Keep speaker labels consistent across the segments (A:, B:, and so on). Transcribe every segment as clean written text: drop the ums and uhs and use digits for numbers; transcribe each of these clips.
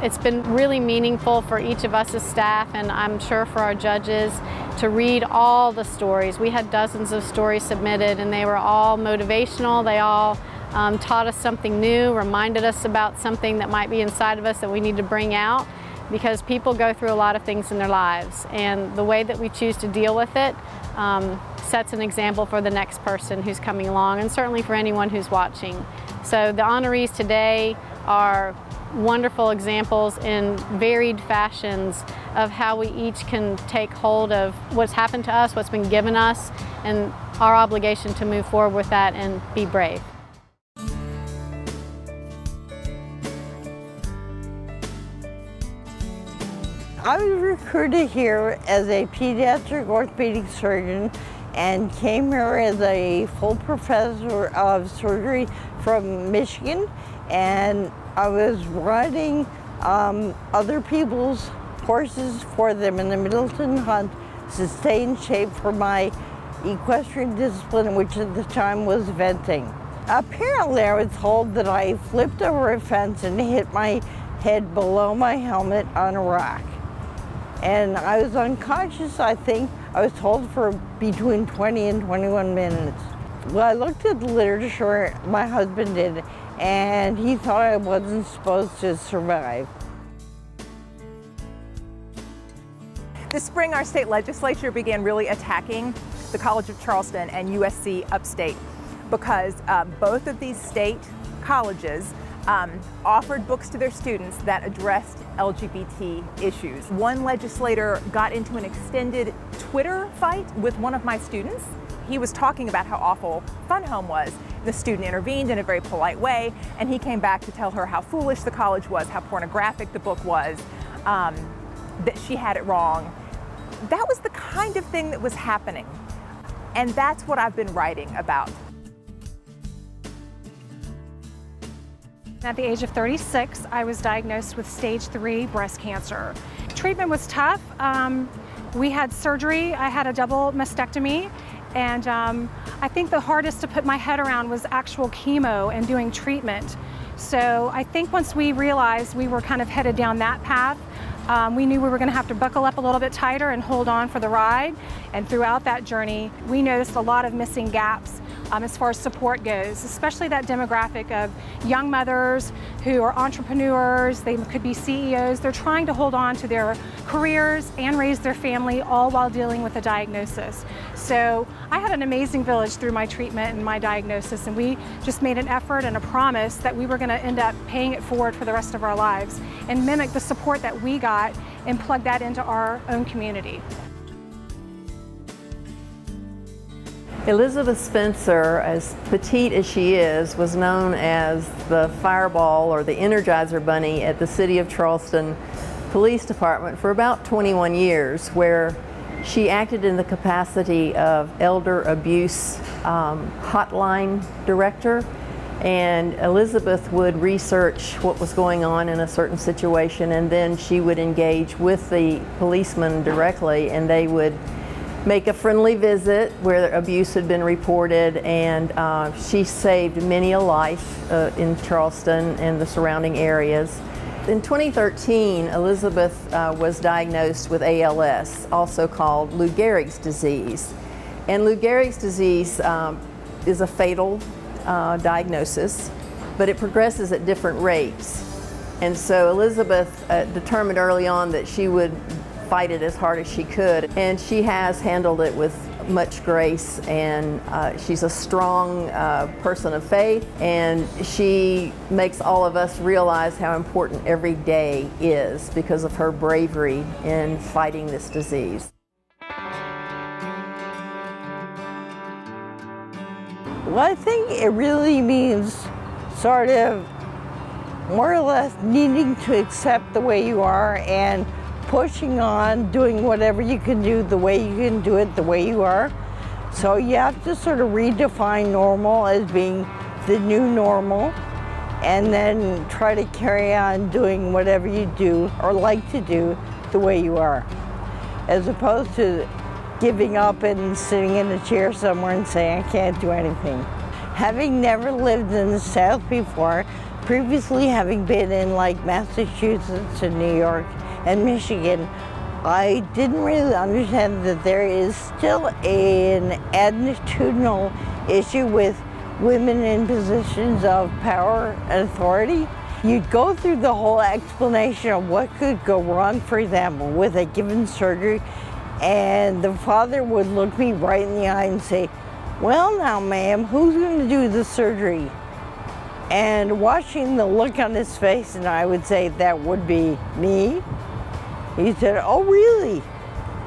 A: It's been really meaningful for each of us as staff, and I'm sure for our judges, to read all the stories. We had dozens of stories submitted, and they were all motivational. They all taught us something new, reminded us about something that might be inside of us that we need to bring out, because people go through a lot of things in their lives, and the way that we choose to deal with it sets an example for the next person who's coming along, and certainly for anyone who's watching. So the honorees today are wonderful examples in varied fashions of how we each can take hold of what's happened to us, what's been given us, and our obligation to move forward with that and be brave.
B: I was recruited here as a pediatric orthopedic surgeon and came here as a full professor of surgery from Michigan, and I was riding other people's horses for them in the Middleton Hunt to stay in shape for my equestrian discipline, which at the time was eventing. Apparently I was told that I flipped over a fence and hit my head below my helmet on a rock. And I was unconscious, I think. I was told for between 20 and 21 minutes. Well, I looked at the literature, my husband did, and he thought I wasn't supposed to survive.
C: This spring, our state legislature began really attacking the College of Charleston and USC Upstate because both of these state colleges offered books to their students that addressed LGBT issues. One legislator got into an extended Twitter fight with one of my students. He was talking about how awful Fun Home was. The student intervened in a very polite way, and he came back to tell her how foolish the college was, how pornographic the book was, that she had it wrong. That was the kind of thing that was happening, and that's what I've been writing about.
D: At the age of 36, I was diagnosed with stage 3 breast cancer. Treatment was tough. We had surgery. I had a double mastectomy, and I think the hardest to put my head around was actual chemo and doing treatment. So I think once we realized we were kind of headed down that path, we knew we were going to have to buckle up a little bit tighter and hold on for the ride. And throughout that journey, we noticed a lot of missing gaps as far as support goes, especially that demographic of young mothers who are entrepreneurs. They could be CEOs. They're trying to hold on to their careers and raise their family, all while dealing with a diagnosis. So I had an amazing village through my treatment and my diagnosis, and we just made an effort and a promise that we were going to end up paying it forward for the rest of our lives and mimic the support that we got and plug that into our own community.
E: Elizabeth Spencer, as petite as she is, was known as the Fireball or the Energizer Bunny at the City of Charleston Police Department for about 21 years, where she acted in the capacity of elder abuse hotline director. And Elizabeth would research what was going on in a certain situation, and then she would engage with the policeman directly, and they would make a friendly visit where abuse had been reported, and she saved many a life in Charleston and the surrounding areas. In 2013, Elizabeth was diagnosed with ALS, also called Lou Gehrig's disease. And Lou Gehrig's disease is a fatal diagnosis, but it progresses at different rates. And so Elizabeth determined early on that she would fight it as hard as she could, and she has handled it with much grace, and she's a strong person of faith, and she makes all of us realize how important every day is because of her bravery in fighting this disease.
B: Well, I think it really means sort of more or less needing to accept the way you are and pushing on, doing whatever you can do the way you can do it, the way you are. So you have to sort of redefine normal as being the new normal, and then try to carry on doing whatever you do or like to do the way you are, as opposed to giving up and sitting in a chair somewhere and saying, I can't do anything. Having never lived in the South before, Previously, having been in like Massachusetts and New York and Michigan, I didn't really understand that there is still an attitudinal issue with women in positions of power and authority. You'd go through the whole explanation of what could go wrong, for example, with a given surgery, and the father would look me right in the eye and say, "Well now, ma'am, who's going to do the surgery?" And watching the look on his face, and I would say, "That would be me." He said, "Oh, really?"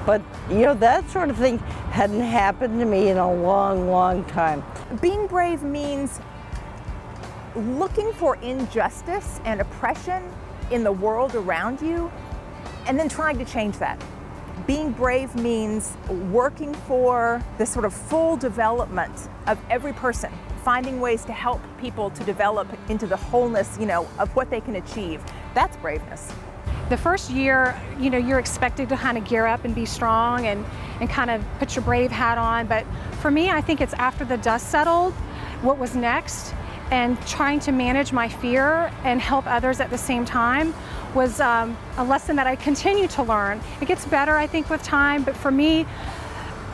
B: But, you know, that sort of thing hadn't happened to me in a long, long time.
C: Being brave means looking for injustice and oppression in the world around you and then trying to change that. Being brave means working for the sort of full development of every person, finding ways to help people to develop into the wholeness, you know, of what they can achieve. That's braveness.
D: The first year, you know, you're expected to kind of gear up and be strong and kind of put your brave hat on. But for me, I think it's after the dust settled, what was next, and trying to manage my fear and help others at the same time was a lesson that I continue to learn. It gets better, I think, with time, but for me,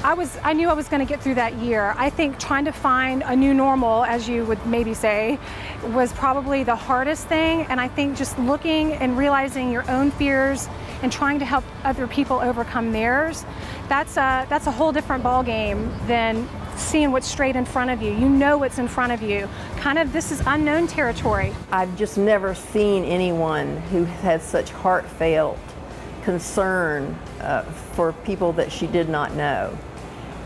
D: I knew I was going to get through that year. I think trying to find a new normal, as you would maybe say, was probably the hardest thing. And I think just looking and realizing your own fears and trying to help other people overcome theirs, that's a whole different ball game than seeing what's straight in front of you. You know what's in front of you. Kind of, this is unknown territory.
E: I've just never seen anyone who has such heartfelt concern for people that she did not know.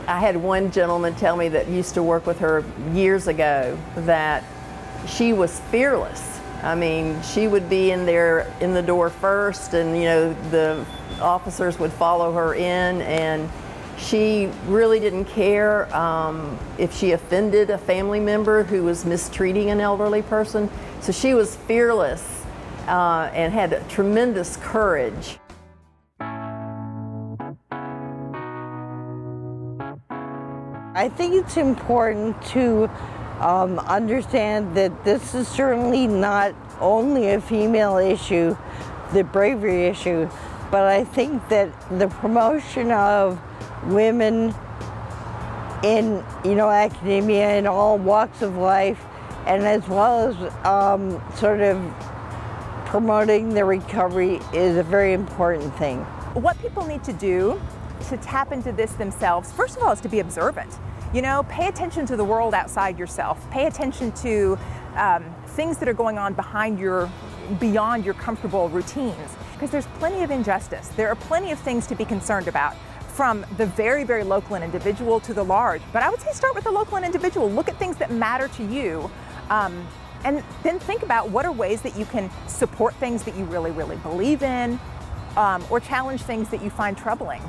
E: I had one gentleman tell me that used to work with her years ago that she was fearless. I mean, she would be in the door first, and you know, the officers would follow her in, and she really didn't care if she offended a family member who was mistreating an elderly person. So she was fearless and had tremendous courage.
B: I think it's important to understand that this is certainly not only a female issue, the bravery issue, but I think that the promotion of women in, you know, academia in all walks of life, and as well as sort of promoting the recovery, is a very important thing.
C: What people need to do to tap into this themselves, first of all, is to be observant. You know, pay attention to the world outside yourself. Pay attention to things that are going on beyond your comfortable routines, because there's plenty of injustice. There are plenty of things to be concerned about, from the very, very local and individual to the large. But I would say start with the local and individual. Look at things that matter to you, and then think about what are ways that you can support things that you really, really believe in, or challenge things that you find troubling.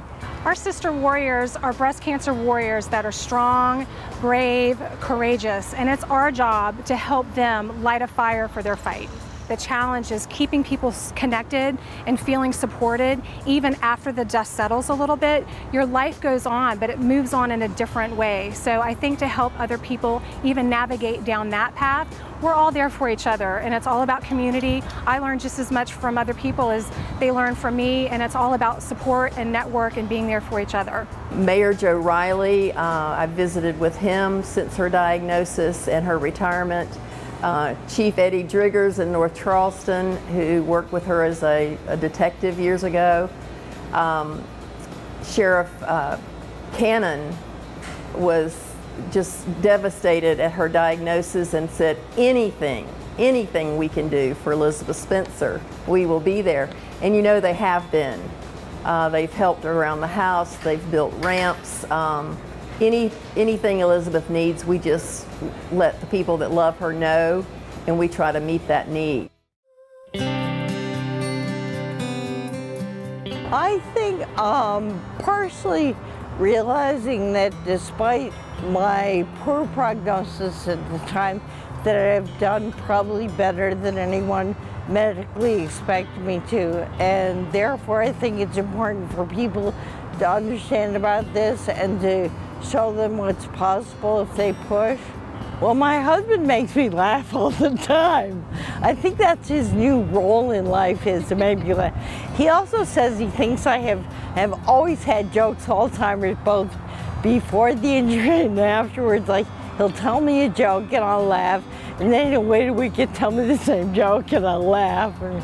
D: Our sister warriors are breast cancer warriors that are strong, brave, courageous, and it's our job to help them light a fire for their fight. The challenge is keeping people connected and feeling supported even after the dust settles a little bit. Your life goes on, but it moves on in a different way. So I think to help other people even navigate down that path, we're all there for each other, and it's all about community. I learn just as much from other people as they learn from me, and it's all about support and network and being there for each other.
E: Mayor Joe Riley, I've visited with him since her diagnosis and her retirement. Chief Eddie Driggers in North Charleston, who worked with her as a detective years ago. Sheriff Cannon was just devastated at her diagnosis and said, anything we can do for Elizabeth Spencer, we will be there. And you know, they have been. They've helped her around the house, they've built ramps. Anything Elizabeth needs, we just let the people that love her know, and we try to meet that need.
B: I think partially realizing that despite my poor prognosis at the time, that I've done probably better than anyone medically expected me to, and therefore I think it's important for people to understand about this and to show them what's possible if they push. Well, my husband makes me laugh all the time. I think that's his new role in life, is to make me laugh. He also says he thinks I have always had jokes, Alzheimer's, both before the injury and afterwards. Like, he'll tell me a joke and I'll laugh, and then he'll wait a week and tell me the same joke and I'll laugh. And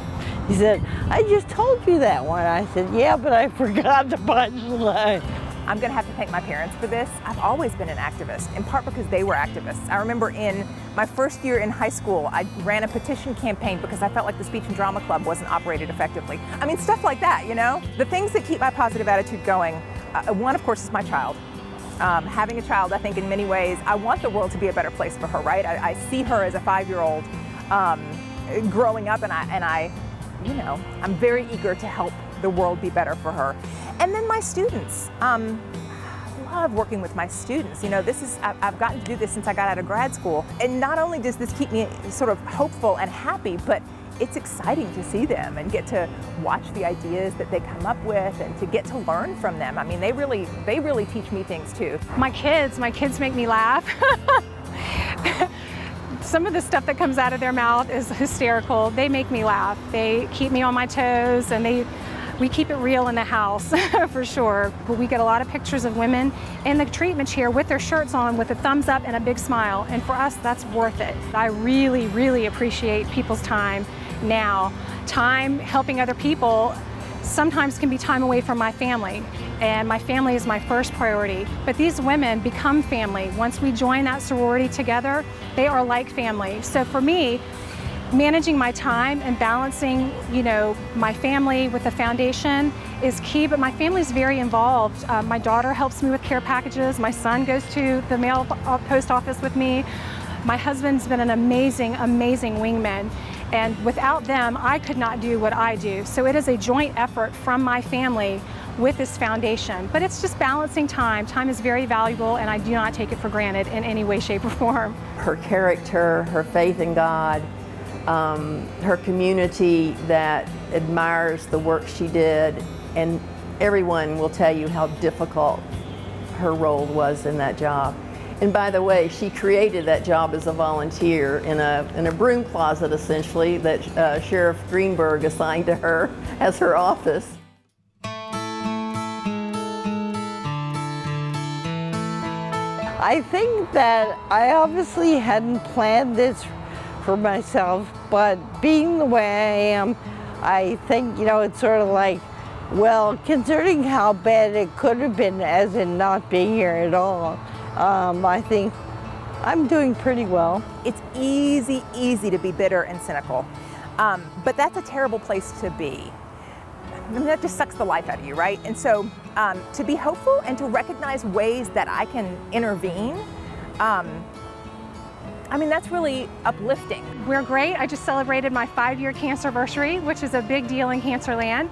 B: he said, I just told you that one. I said, yeah, but I forgot the punchline.
C: I'm going to have to thank my parents for this. I've always been an activist, in part because they were activists. I remember in my first year in high school, I ran a petition campaign because I felt like the Speech and Drama Club wasn't operated effectively. I mean, stuff like that, you know? The things that keep my positive attitude going, one, of course, is my child. Having a child, I think in many ways, I want the world to be a better place for her, right? I see her as a 5-year-old growing up, and I, you know, I'm very eager to help the world be better for her. And then my students. I love working with my students. You know, I've gotten to do this since I got out of grad school. And not only does this keep me sort of hopeful and happy, but it's exciting to see them and get to watch the ideas that they come up with and to get to learn from them. I mean, they really teach me things too.
D: My kids make me laugh. Some of the stuff that comes out of their mouth is hysterical. They make me laugh. They keep me on my toes, and we keep it real in the house for sure. But we get a lot of pictures of women in the treatment chair with their shirts on with a thumbs up and a big smile. And for us, that's worth it. I really, really appreciate people's time now. Time helping other people sometimes can be time away from my family. And my family is my first priority. But these women become family. Once we join that sorority together, they are like family. So for me, managing my time and balancing, you know, my family with the foundation is key, but my family is very involved. My daughter helps me with care packages. My son goes to the mail post office with me. My husband's been an amazing, amazing wingman. And without them, I could not do what I do. So it is a joint effort from my family with this foundation. But it's just balancing time. Time is very valuable, and I do not take it for granted in any way, shape, or form.
E: Her character, her faith in God, her community that admires the work she did, and everyone will tell you how difficult her role was in that job. And by the way, she created that job as a volunteer in a broom closet, essentially, that Sheriff Greenberg assigned to her as her office.
B: I think that I obviously hadn't planned this for myself, but being the way I am, I think, you know, it's sort of like, well, considering how bad it could have been, as in not being here at all, I think I'm doing pretty well.
C: It's easy to be bitter and cynical, but that's a terrible place to be. I mean, that just sucks the life out of you, right? And so to be hopeful and to recognize ways that I can intervene, I mean, that's really uplifting.
D: We're great. I just celebrated my 5-year cancerversary, which is a big deal in Cancerland.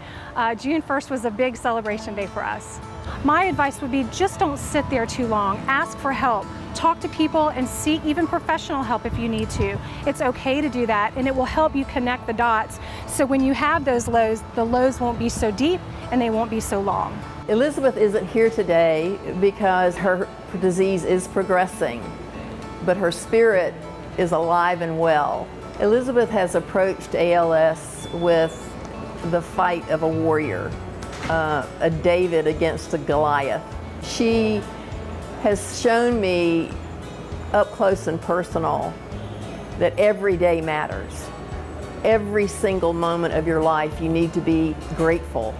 D: June 1st was a big celebration day for us. My advice would be just don't sit there too long. Ask for help. Talk to people and seek even professional help if you need to. It's okay to do that, and it will help you connect the dots. So when you have those lows, the lows won't be so deep and they won't be so long.
E: Elizabeth isn't here today because her disease is progressing, but her spirit is alive and well. Elizabeth has approached ALS with the fight of a warrior, a David against a Goliath. She has shown me up close and personal that every day matters. Every single moment of your life you need to be grateful.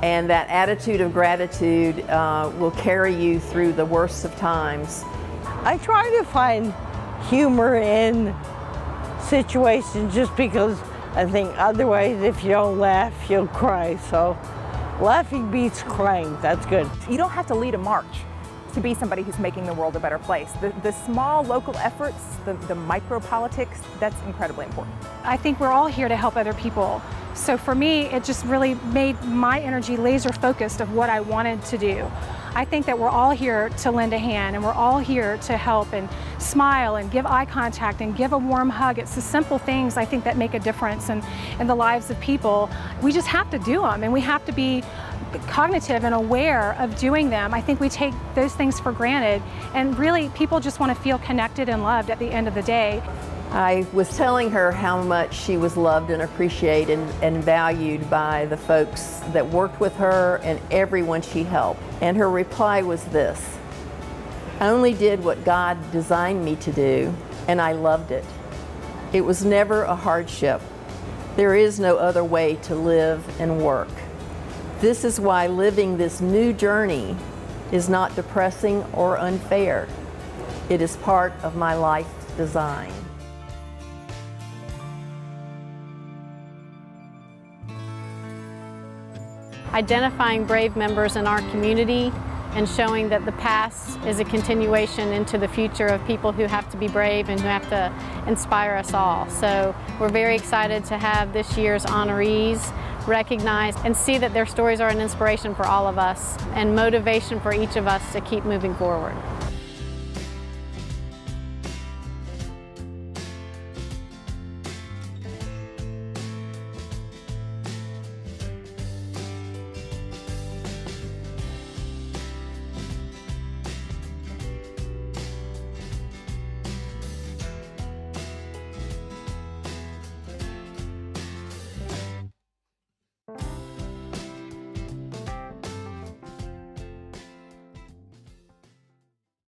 E: And that attitude of gratitude will carry you through the worst of times.
B: I try to find humor in situations just because I think otherwise if you don't laugh, you'll cry. So laughing beats crying. That's good.
C: You don't have to lead a march to be somebody who's making the world a better place. The small local efforts, the micro politics, that's incredibly important.
D: I think we're all here to help other people. So for me, it just really made my energy laser focused of what I wanted to do. I think that we're all here to lend a hand, and we're all here to help and smile and give eye contact and give a warm hug. It's the simple things, I think, that make a difference in the lives of people. We just have to do them, and we have to be cognitive and aware of doing them. I think we take those things for granted, and really people just want to feel connected and loved at the end of the day.
E: I was telling her how much she was loved and appreciated and valued by the folks that worked with her and everyone she helped. And her reply was this: "I only did what God designed me to do, and I loved it. It was never a hardship. There is no other way to live and work. This is why living this new journey is not depressing or unfair. It is part of my life's design."
A: Identifying brave members in our community and showing that the past is a continuation into the future of people who have to be brave and who have to inspire us all. So we're very excited to have this year's honorees recognized and see that their stories are an inspiration for all of us and motivation for each of us to keep moving forward.